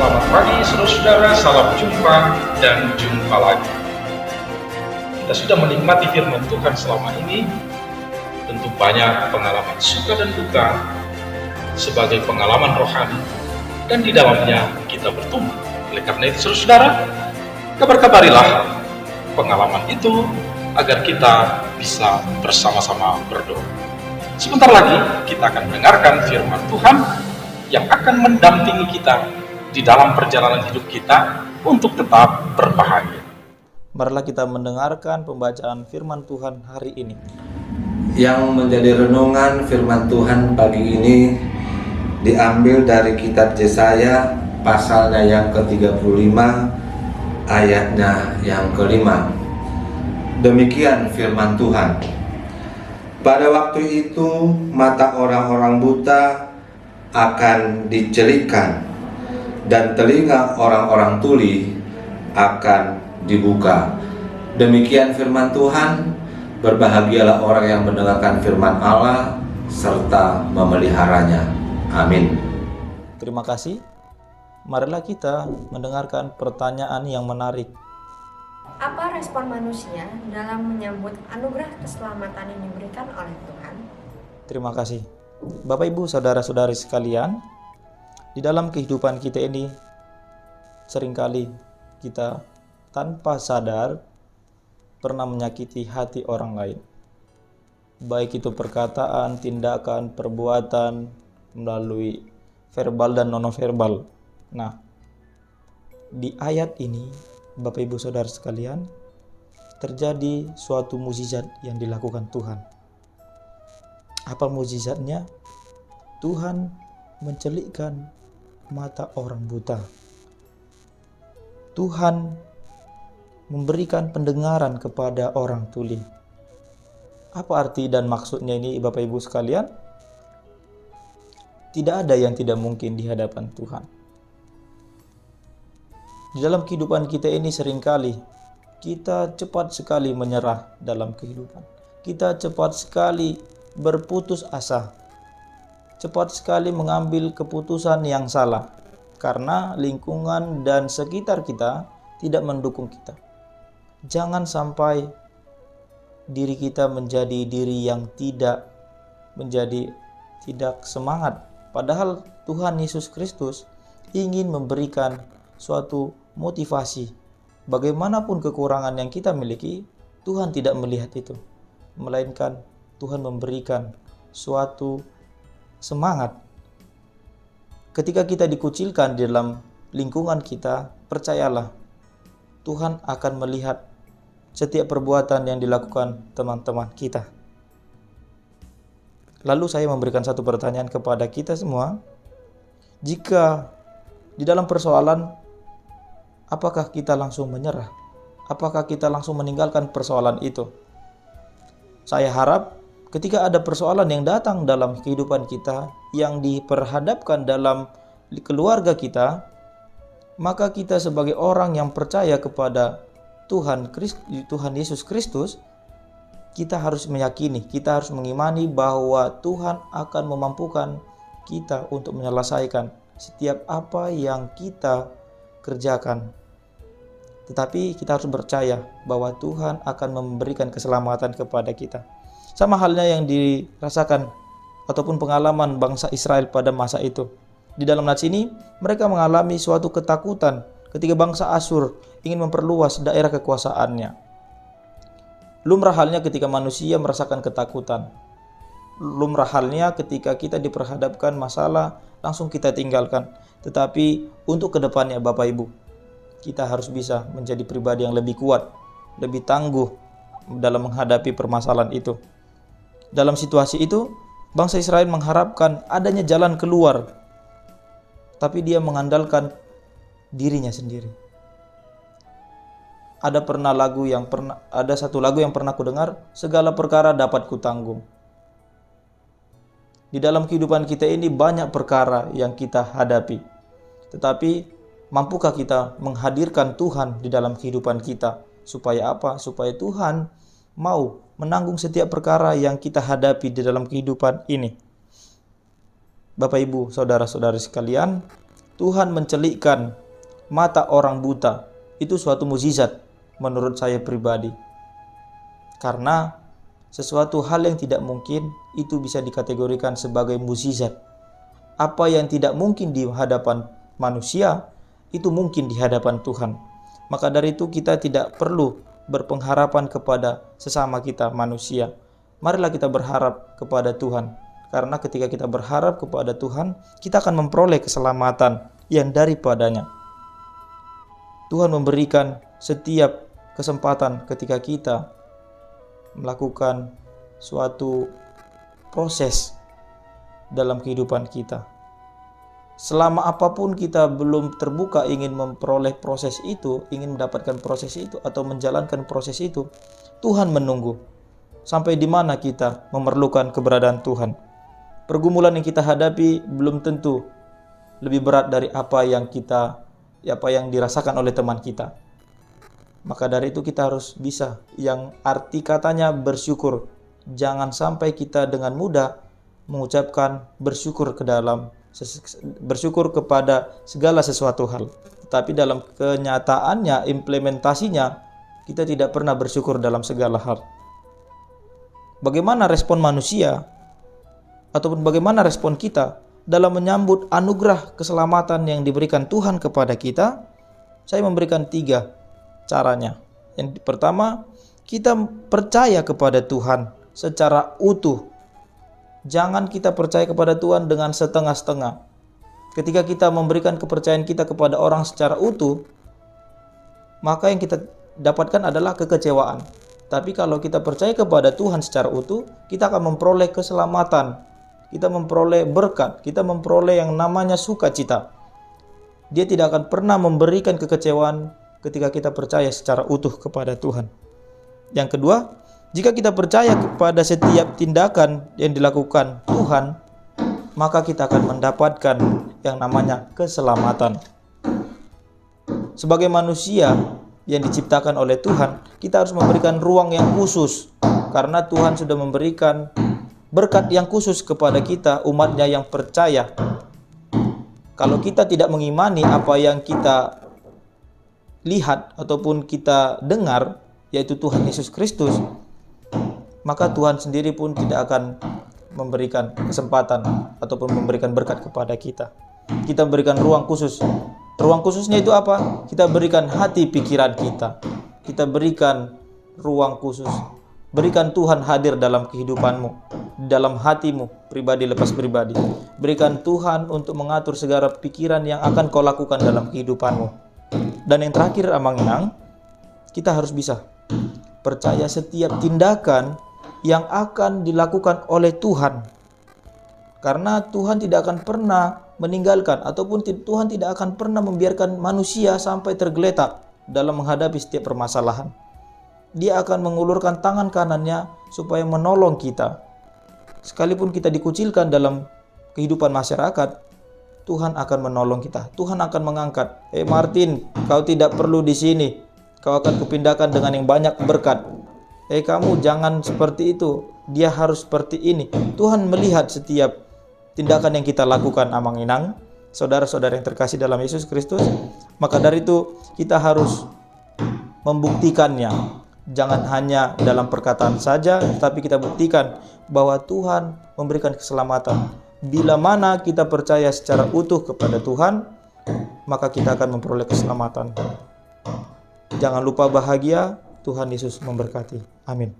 Selamat pagi saudara-saudara, salam jumpa dan jumpa lagi. Kita sudah menikmati firman Tuhan selama ini. Tentu banyak pengalaman suka dan duka sebagai pengalaman rohani, dan di dalamnya kita bertumbuh. Oleh karena itu saudara-saudara, kabar-kabarilah pengalaman itu agar kita bisa bersama-sama berdoa. Sebentar lagi kita akan mendengarkan firman Tuhan yang akan mendampingi kita di dalam perjalanan hidup kita untuk tetap berbahagia. Marilah kita mendengarkan pembacaan firman Tuhan hari ini. Yang menjadi renungan firman Tuhan pagi ini diambil dari kitab Yesaya pasalnya yang ke-35 ayatnya yang ke-5. Demikian firman Tuhan. Pada waktu itu mata orang-orang buta akan dicelikkan dan telinga orang-orang tuli akan dibuka. Demikian firman Tuhan. Berbahagialah orang yang mendengarkan firman Allah serta memeliharanya. Amin. Terima kasih. Marilah kita mendengarkan pertanyaan yang menarik. Apa respon manusia dalam menyambut anugerah keselamatan yang diberikan oleh Tuhan? Terima kasih. Bapak, Ibu, saudara-saudari sekalian, di dalam kehidupan kita ini seringkali kita tanpa sadar pernah menyakiti hati orang lain. Baik itu perkataan, tindakan, perbuatan, melalui verbal dan non-verbal. Nah, di ayat ini, Bapak Ibu Saudara sekalian, terjadi suatu mukjizat yang dilakukan Tuhan. Apa mukjizatnya? Tuhan mencelikkan mata orang buta. Tuhan memberikan pendengaran kepada orang tuli. Apa arti dan maksudnya ini, Bapak Ibu sekalian? Tidak ada yang tidak mungkin di hadapan Tuhan. Di dalam kehidupan kita ini seringkali kita cepat sekali menyerah dalam kehidupan. Kita cepat sekali berputus asa. Cepat sekali mengambil keputusan yang salah karena lingkungan dan sekitar kita tidak mendukung kita. Jangan sampai diri kita menjadi diri yang tidak semangat. Padahal Tuhan Yesus Kristus ingin memberikan suatu motivasi. Bagaimanapun kekurangan yang kita miliki, Tuhan tidak melihat itu, melainkan Tuhan memberikan suatu semangat. Ketika kita dikucilkan di dalam lingkungan kita, percayalah, Tuhan akan melihat setiap perbuatan yang dilakukan teman-teman kita. Lalu saya memberikan satu pertanyaan kepada kita semua. Jika di dalam persoalan, apakah kita langsung menyerah? Apakah kita langsung meninggalkan persoalan itu? Saya harap ketika ada persoalan yang datang dalam kehidupan kita, yang diperhadapkan dalam keluarga kita, maka kita sebagai orang yang percaya kepada Tuhan Yesus Kristus, kita harus meyakini, kita harus mengimani bahwa Tuhan akan memampukan kita untuk menyelesaikan setiap apa yang kita kerjakan. Tetapi kita harus percaya bahwa Tuhan akan memberikan keselamatan kepada kita. Sama halnya yang dirasakan ataupun pengalaman bangsa Israel pada masa itu. Di dalam nats ini, mereka mengalami suatu ketakutan ketika bangsa Asyur ingin memperluas daerah kekuasaannya. Lumrah halnya ketika manusia merasakan ketakutan. Lumrah halnya ketika kita diperhadapkan masalah, langsung kita tinggalkan. Tetapi untuk kedepannya Bapak Ibu, kita harus bisa menjadi pribadi yang lebih kuat, lebih tangguh dalam menghadapi permasalahan itu. Dalam situasi itu, bangsa Israel mengharapkan adanya jalan keluar, tapi dia mengandalkan dirinya sendiri. Ada satu lagu yang pernah ku dengar, segala perkara dapat ku tanggung. Di dalam kehidupan kita ini banyak perkara yang kita hadapi. Tetapi mampukah kita menghadirkan Tuhan di dalam kehidupan kita? Supaya apa? Supaya Tuhan mau menanggung setiap perkara yang kita hadapi di dalam kehidupan ini. Bapak Ibu, saudara-saudari sekalian, Tuhan mencelikkan mata orang buta, itu suatu mukjizat menurut saya pribadi. Karena sesuatu hal yang tidak mungkin itu bisa dikategorikan sebagai mukjizat. Apa yang tidak mungkin di hadapan manusia itu mungkin di hadapan Tuhan. Maka dari itu kita tidak perlu berpengharapan kepada sesama kita manusia. Marilah kita berharap kepada Tuhan. Karena ketika kita berharap kepada Tuhan, kita akan memperoleh keselamatan yang daripadanya. Tuhan memberikan setiap kesempatan ketika kita melakukan suatu proses dalam kehidupan kita. Selama apapun kita belum terbuka ingin memperoleh proses itu, ingin mendapatkan proses itu atau menjalankan proses itu, Tuhan menunggu sampai di mana kita memerlukan keberadaan Tuhan. Pergumulan yang kita hadapi belum tentu lebih berat dari apa yang dirasakan oleh teman kita. Maka dari itu kita harus bisa, yang arti katanya bersyukur. Jangan sampai kita dengan mudah mengucapkan bersyukur kepada segala sesuatu hal. Tapi dalam kenyataannya, implementasinya, kita tidak pernah bersyukur dalam segala hal. Bagaimana respon manusia ataupun bagaimana respon kita dalam menyambut anugerah keselamatan yang diberikan Tuhan kepada kita? Saya memberikan 3 caranya. Yang pertama, kita percaya kepada Tuhan secara utuh. Jangan kita percaya kepada Tuhan dengan setengah-setengah. Ketika kita memberikan kepercayaan kita kepada orang secara utuh, maka yang kita dapatkan adalah kekecewaan. Tapi kalau kita percaya kepada Tuhan secara utuh, kita akan memperoleh keselamatan. Kita memperoleh berkat, kita memperoleh yang namanya sukacita. Dia tidak akan pernah memberikan kekecewaan ketika kita percaya secara utuh kepada Tuhan. Yang kedua, jika kita percaya kepada setiap tindakan yang dilakukan Tuhan, maka kita akan mendapatkan yang namanya keselamatan. Sebagai manusia yang diciptakan oleh Tuhan, kita harus memberikan ruang yang khusus, karena Tuhan sudah memberikan berkat yang khusus kepada kita, umatnya yang percaya. Kalau kita tidak mengimani apa yang kita lihat ataupun kita dengar, yaitu Tuhan Yesus Kristus, maka Tuhan sendiri pun tidak akan memberikan kesempatan ataupun memberikan berkat kepada kita. Kita berikan ruang khusus. Ruang khususnya itu apa? Kita berikan hati pikiran kita. Kita berikan ruang khusus. Berikan Tuhan hadir dalam kehidupanmu, dalam hatimu, pribadi lepas pribadi. Berikan Tuhan untuk mengatur segala pikiran yang akan kau lakukan dalam kehidupanmu. Dan yang terakhir, Amang Inang, kita harus bisa percaya setiap tindakan yang akan dilakukan oleh Tuhan. Karena Tuhan tidak akan pernah meninggalkan ataupun Tuhan tidak akan pernah membiarkan manusia sampai tergeletak dalam menghadapi setiap permasalahan. Dia akan mengulurkan tangan kanannya supaya menolong kita. Sekalipun kita dikucilkan dalam kehidupan masyarakat, Tuhan akan menolong kita. Tuhan akan mengangkat. Martin, kau tidak perlu di sini. Kau akan kupindahkan dengan yang banyak berkat. Kamu jangan seperti itu. Dia harus seperti ini. Tuhan melihat setiap tindakan yang kita lakukan, Amang Inang, saudara-saudara yang terkasih dalam Yesus Kristus. Maka dari itu kita harus membuktikannya. Jangan hanya dalam perkataan saja, tapi kita buktikan bahwa Tuhan memberikan keselamatan. Bila mana kita percaya secara utuh kepada Tuhan, maka kita akan memperoleh keselamatan. Jangan lupa bahagia. Tuhan Yesus memberkati. Amin.